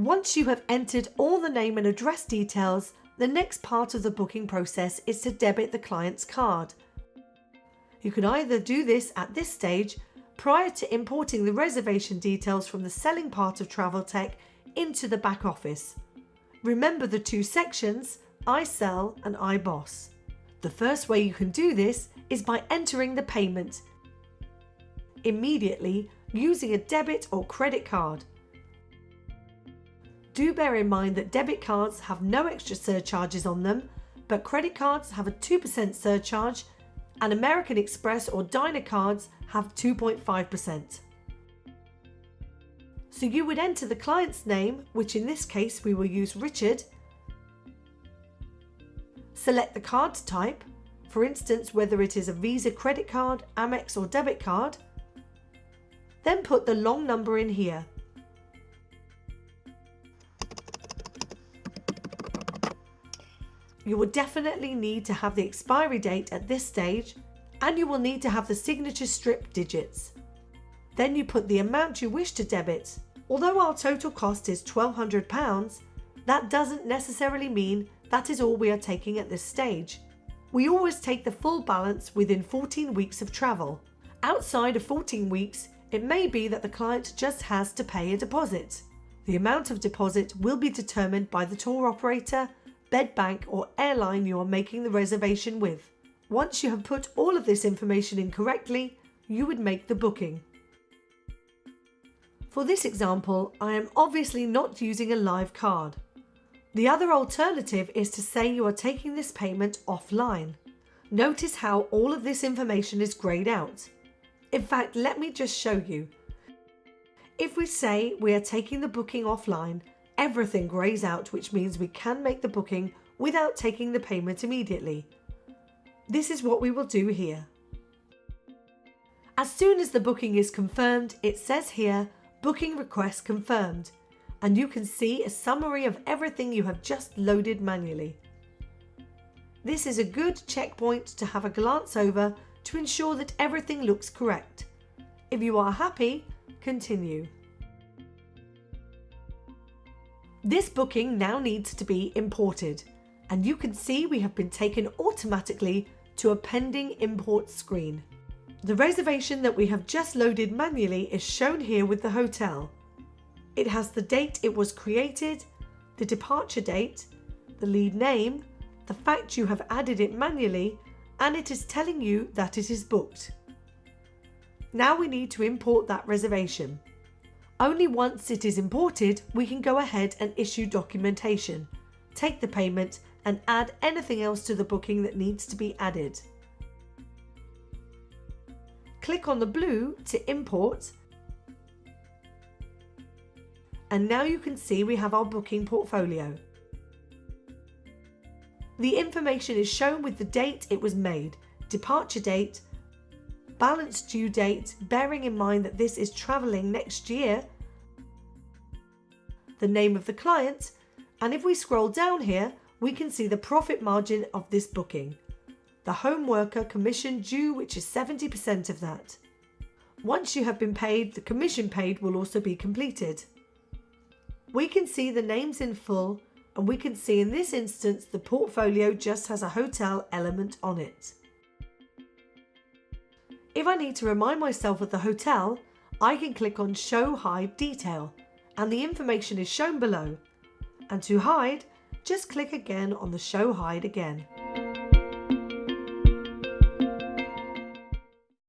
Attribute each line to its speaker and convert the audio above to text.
Speaker 1: Once you have entered all the name and address details, the next part of the booking process is to debit the client's card. You can either do this at this stage prior to importing the reservation details from the selling part of Traveltech into the back office. Remember the two sections, I Sell and I Boss. The first way you can do this is by entering the payment immediately using a debit or credit card. Do bear in mind that debit cards have no extra surcharges on them, but credit cards have a 2% surcharge and American Express or Diner cards have 2.5%. So you would enter the client's name, which in this case we will use Richard. Select the card type, for instance whether it is a Visa credit card, Amex or debit card. Then put the long number in here. You will definitely need to have the expiry date at this stage, and you will need to have the signature strip digits. Then you put the amount you wish to debit. Although our total cost is £1,200, that doesn't necessarily mean that is all we are taking at this stage. We always take the full balance within 14 weeks of travel. Outside of 14 weeks, it may be that the client just has to pay a deposit. The amount of deposit will be determined by the tour operator, bed bank or airline you are making the reservation with. Once you have put all of this information in correctly, you would make the booking. For this example, I am obviously not using a live card. The other alternative is to say you are taking this payment offline. Notice how all of this information is greyed out. In fact, let me just show you. If we say we are taking the booking offline, everything greys out, which means we can make the booking without taking the payment immediately. This is what we will do here. As soon as the booking is confirmed, it says here, booking request confirmed, and you can see a summary of everything you have just loaded manually. This is a good checkpoint to have a glance over to ensure that everything looks correct. If you are happy, continue. This booking now needs to be imported, and you can see we have been taken automatically to a pending import screen. The reservation that we have just loaded manually is shown here with the hotel. It has the date it was created, the departure date, the lead name, the fact you have added it manually, and it is telling you that it is booked. Now we need to import that reservation. Only once it is imported, we can go ahead and issue documentation, take the payment, and add anything else to the booking that needs to be added. Click on the blue to import, and now you can see we have our booking portfolio. The information is shown with the date it was made, departure date, balance due date, bearing in mind that this is travelling next year, the name of the client, and if we scroll down here, we can see the profit margin of this booking. The home worker commission due, which is 70% of that. Once you have been paid, the commission paid will also be completed. We can see the names in full, and we can see in this instance the portfolio just has a hotel element on it. If I need to remind myself of the hotel, I can click on Show Hide Detail, and the information is shown below. And to hide, just click again on the Show Hide again.